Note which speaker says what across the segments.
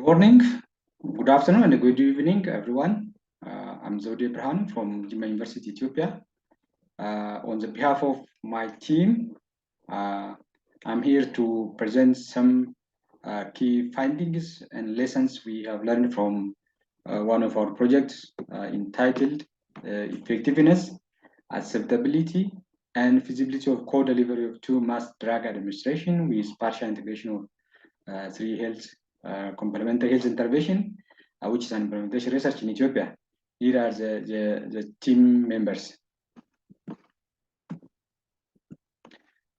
Speaker 1: morning, good afternoon, and good evening, everyone. I'm Zodi Ibrahim from Jimma University, Ethiopia. On the behalf of my team, I'm here to present some key findings and lessons we have learned from one of our projects entitled Effectiveness, Acceptability, and Feasibility of Co-Delivery of two mass drug administration with partial integration of three health complementary health intervention, which is an implementation research in Ethiopia. Here are the team members.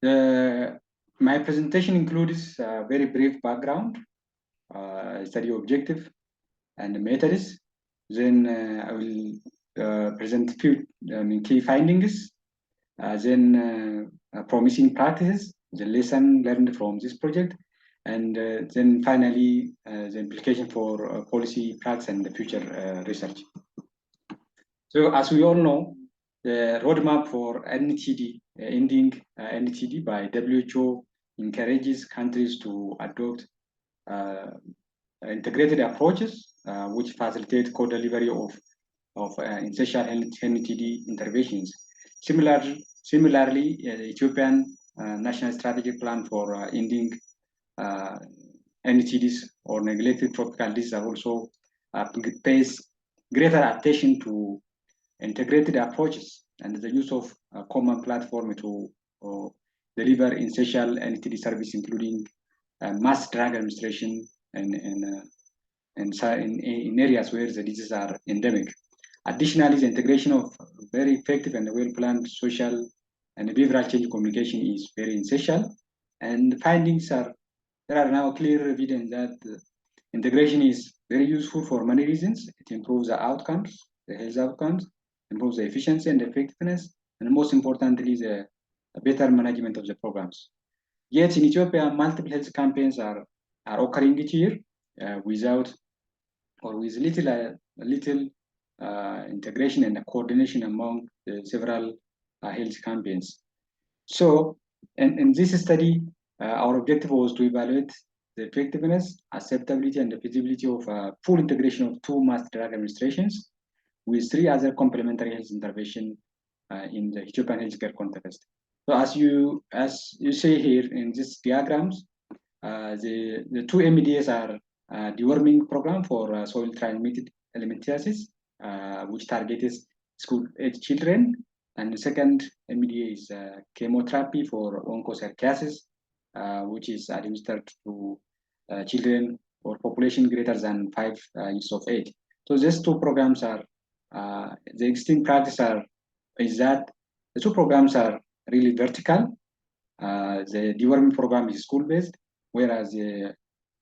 Speaker 1: My presentation includes a very brief background, study objective, and methods. Then I will present a few key findings, then promising practices, the lesson learned from this project, and then finally the implication for policy practice and the future research. So as we all know, the roadmap for NTD, ending NTD by WHO encourages countries to adopt integrated approaches which facilitate co-delivery of essential NTD interventions. Similarly, the Ethiopian National Strategic Plan for ending NTDs or neglected tropical diseases also pays greater attention to integrated approaches and the use of a common platform to deliver essential NTD service, including mass drug administration in areas where the diseases are endemic. Additionally, the integration of very effective and well-planned social and behavioral change communication is very essential. And findings are, there are now clear evidence that integration is very useful for many reasons. It improves the outcomes, the health outcomes, improves the efficiency and effectiveness, and most importantly, the better management of the programs. Yet in Ethiopia, multiple health campaigns are occurring each year without or with little integration and coordination among the several health campaigns. So, in this study, our objective was to evaluate the effectiveness, acceptability, and the feasibility of full integration of two mass drug administrations with three other complementary health interventions in the Ethiopian healthcare context. So, as you see here in these diagrams, the two MDAs are deworming program for soil transmitted helminthiasis, which targets school-age children, and the second MDA is chemotherapy for onchocerciasis, which is administered to children or population greater than 5 years of age. So these two programs are the existing practice is that the two programs are really vertical. The deworming program is school-based, whereas the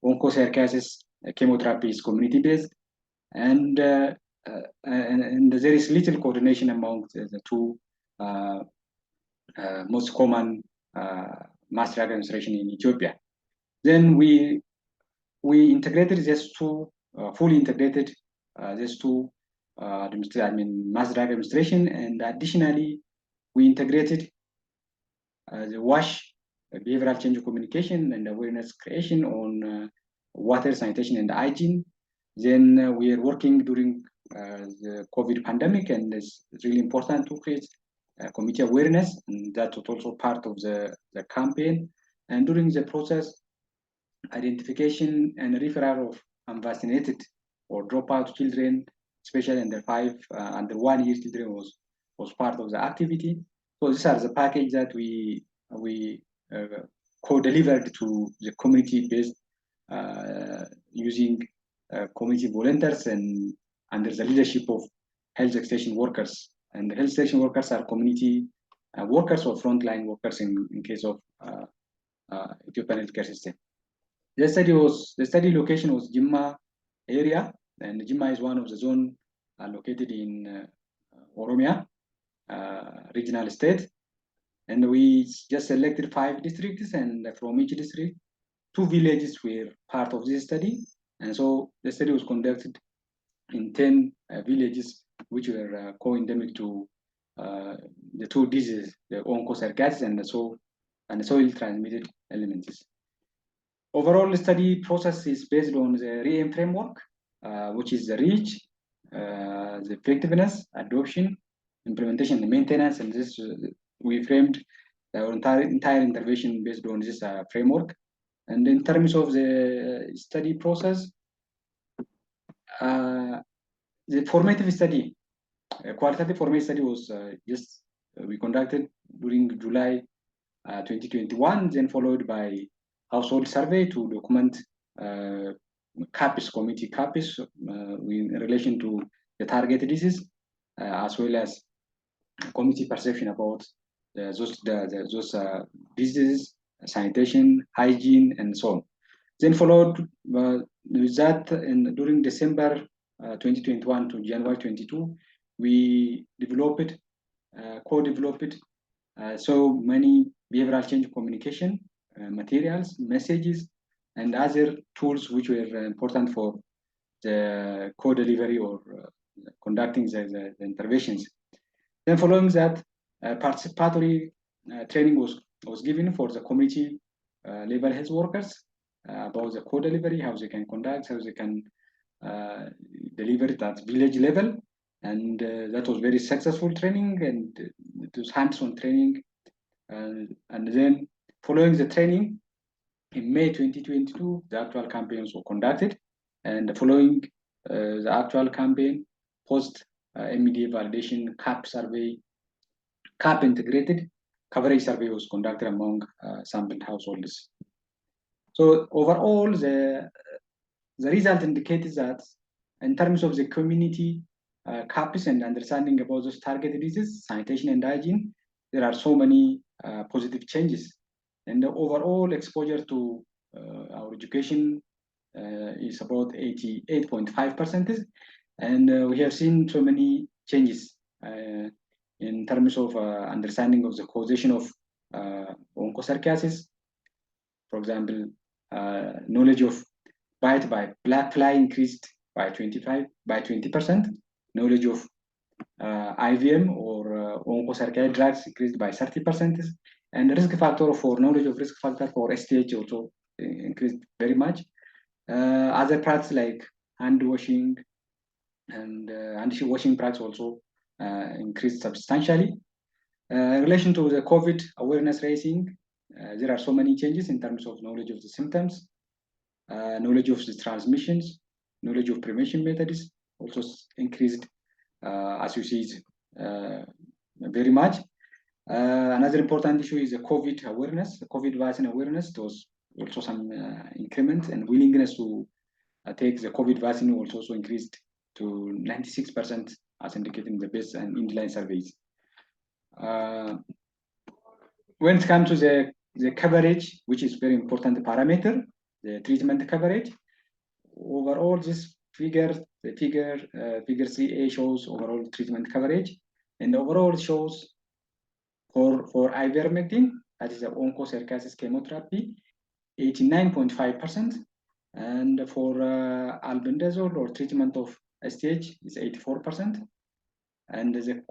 Speaker 1: onchocerciasis chemotherapy is community-based, and there is little coordination among the two most common mass drug administration in Ethiopia. Then we integrated these two, fully integrated these two mass drug administration, and additionally we integrated the WASH, behavioral change communication and awareness creation on water sanitation and hygiene. Then we are working during the COVID pandemic, and it's really important to create community awareness, and that was also part of the campaign. And during the process, identification and referral of unvaccinated or dropout children, especially under 1 year children, was part of the activity. So these are the package that we co-delivered to the community-based using community volunteers and under the leadership of health extension workers. And the health extension workers are community workers or frontline workers in case of Ethiopian healthcare system. The study location was Jimma area, and Jimma is one of the zones located in Oromia regional state. And we just selected 5 districts, and from each district, 2 villages were part of this study. And so the study was conducted in 10 villages, which were co-endemic to the two diseases, the onchocerciasis and the soil transmitted helminths. Overall, the study process is based on the REAM framework, which is the reach, the effectiveness, adoption, implementation, and maintenance. And this we framed our entire intervention based on this framework. And in terms of the study process, the formative study, qualitative formative study was we conducted during July 2021, then followed by household survey to document CAPIS, committee CAPIS, in relation to the target disease, as well as committee perception about those diseases, sanitation, hygiene, and so on. Then followed with that, during December 2021 to January 22, we developed, co-developed so many behavioral change communication materials, messages, and other tools which were important for the co-delivery or conducting the interventions. Then following that, participatory training was given for the community level health workers about the co-delivery, how they can conduct, how they can deliver it at village level. And that was very successful training, and it was hands-on training. And then following the training, in May 2022, the actual campaigns were conducted. And following the actual campaign, post MEDA validation, CAP survey, CAP integrated coverage survey was conducted among sampled households. So overall, the result indicates that in terms of the community CAPs and understanding about those targeted diseases, sanitation and hygiene, there are so many positive changes. And the overall exposure to our education is about 88.5%. And we have seen so many changes in terms of understanding of the causation of onchocerciasis. For example, knowledge of bite by black fly increased by 20%. Knowledge of IVM or onchocerciasis drugs increased by 30%. And the risk factor for knowledge of risk factor for STH also increased very much. Other parts like hand washing and hand-washing practice also increased substantially. In relation to the COVID awareness raising, there are so many changes in terms of knowledge of the symptoms, knowledge of the transmissions, knowledge of prevention methods also increased, as you see, very much. Another important issue is the COVID awareness, the COVID vaccine awareness. There was also some increment, and willingness to take the COVID vaccine was also increased to 96%, as indicated in the base and inline surveys. When it comes to the coverage, which is very important parameter, the treatment coverage, overall this figure 3A shows overall treatment coverage, and overall shows for ivermectin, that is the onchocerciasis chemotherapy, 89.5%, and for albendazole or treatment of STH is 84%, and the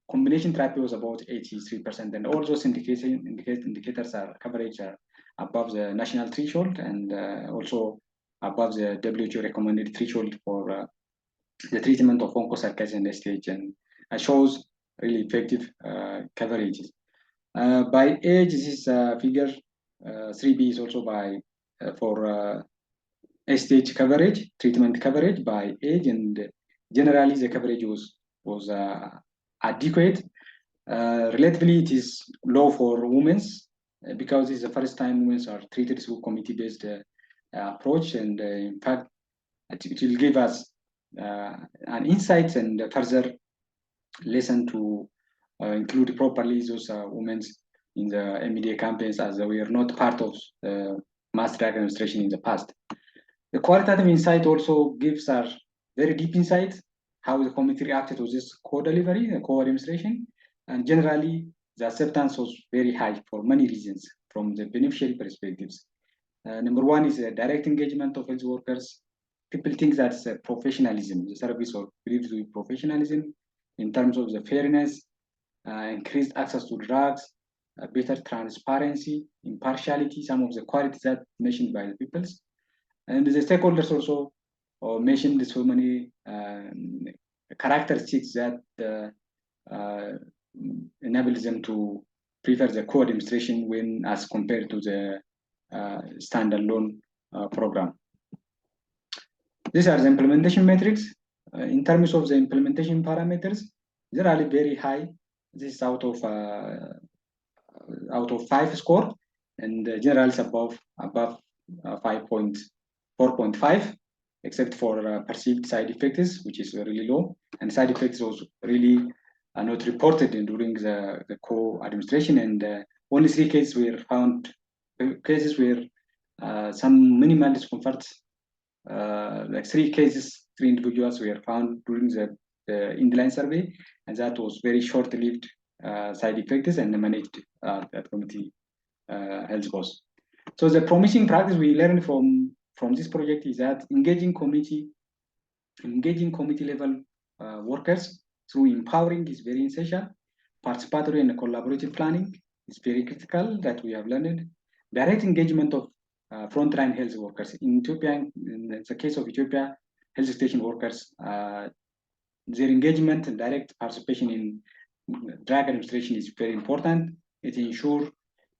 Speaker 1: combination therapy was about 83%, and all those indicators are coverage above the national threshold and also above the WHO recommended threshold for the treatment of onchocerciasis and STH, and shows really effective coverages. By age, this is figure 3B is also by for STH coverage, treatment coverage by age, and generally the coverage was adequate. Relatively, it is low for women because it's the first time women are treated through committee-based approach, and in fact, it will give us an insight and further lesson to include properly those women in the MEDA campaigns, as we are not part of mass drug administration in the past. The qualitative insight also gives us very deep insight how the committee reacted to this co-delivery, the co-administration, and generally the acceptance was very high for many reasons from the beneficiary perspectives. Number one is the direct engagement of health workers. People think that's professionalism, the service or believed to be professionalism in terms of the fairness, increased access to drugs, better transparency, impartiality, some of the qualities that mentioned by the peoples. And the stakeholders also mentioned so many characteristics that enables them to prefer the co-administration when as compared to the standalone program. These are the implementation metrics. In terms of the implementation parameters, they're really very high. This is out of 5 score, and generally is above 4.5, except for perceived side effects, which is really low, and side effects also really are not reported during the co-administration, and only 3 cases were found, cases where some minimal discomfort, like 3 cases, 3 individuals were found during the in-line survey, and that was very short-lived side effects and managed at community health costs. So the promising practice we learned from this project is that engaging community level workers through empowering is very essential. Participatory and collaborative planning is very critical that we have learned. Direct engagement of frontline health workers in Ethiopia, in the case of Ethiopia, health station workers, their engagement and direct participation in drug administration is very important. It ensures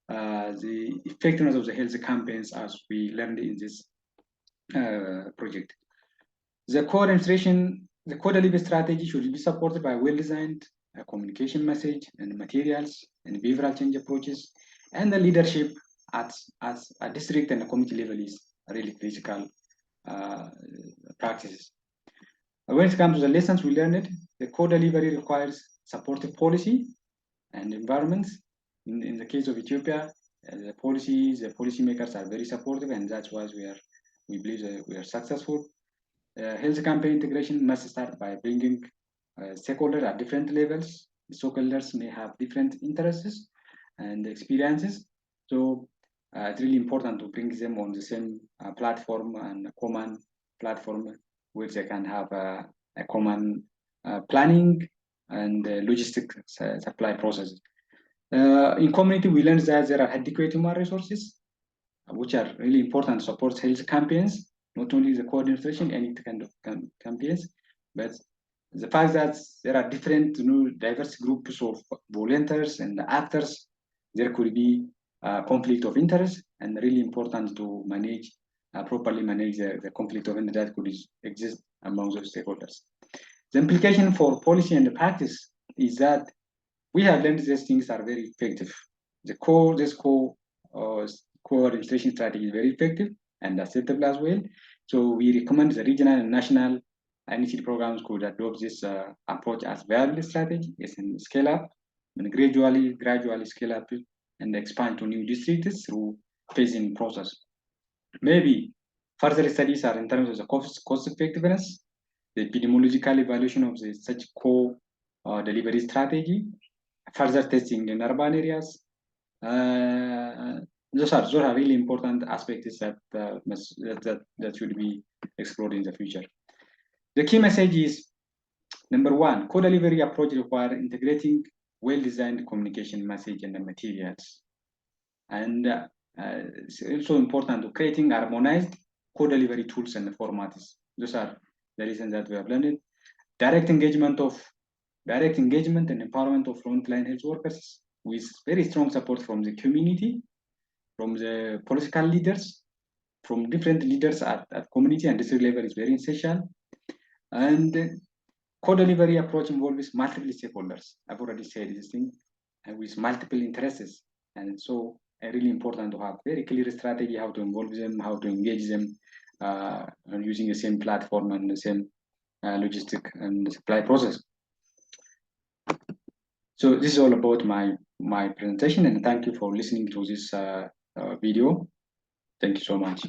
Speaker 1: the effectiveness of the health campaigns, as we learned in this project. The co-administration, the co-delivery strategy should be supported by well-designed communication message and materials and behavioral change approaches, and the leadership at a district and a community level is really critical practices. When it comes to the lessons we learned, the co-delivery requires supportive policy and environments. In the case of Ethiopia, the policymakers are very supportive, and that's why we believe that we are successful. Health campaign integration must start by bringing stakeholders at different levels. The stakeholders may have different interests and experiences, so it's really important to bring them on the same platform and a common platform which they can have a common planning and logistic supply processes. In community, we learned that there are adequate human resources, which are really important to support health campaigns, not only the co-administration, any kind of campaigns, but the fact that there are different diverse groups of volunteers and actors, there could be conflict of interest, and really important to manage, properly manage the conflict of interest that could exist among those stakeholders. The implication for policy and the practice is that we have learned these things are very effective. This co-administration strategy is very effective and acceptable as well. So we recommend the regional and national INCD programs could adopt this approach as viable strategy, and scale up, and gradually scale up and expand to new districts through phasing process. Maybe further studies are in terms of the cost effectiveness, the epidemiological evaluation of such co-delivery strategy, further testing in urban areas. Those are really important aspects that should be explored in the future. The key message is, number 1, co-delivery approach requires integrating well-designed communication message and the materials. And it's also important to creating harmonized co-delivery tools and formats. Those are the reasons that we have learned. Direct engagement and empowerment of frontline health workers with very strong support from the community, from the political leaders, from different leaders at community and district level is very essential. And co-delivery approach involves multiple stakeholders. I've already said this thing, with multiple interests. And so really important to have very clear strategy, how to involve them, how to engage them, using the same platform and the same logistic and supply process. So this is all about my presentation, and thank you for listening to this video. Thank you so much.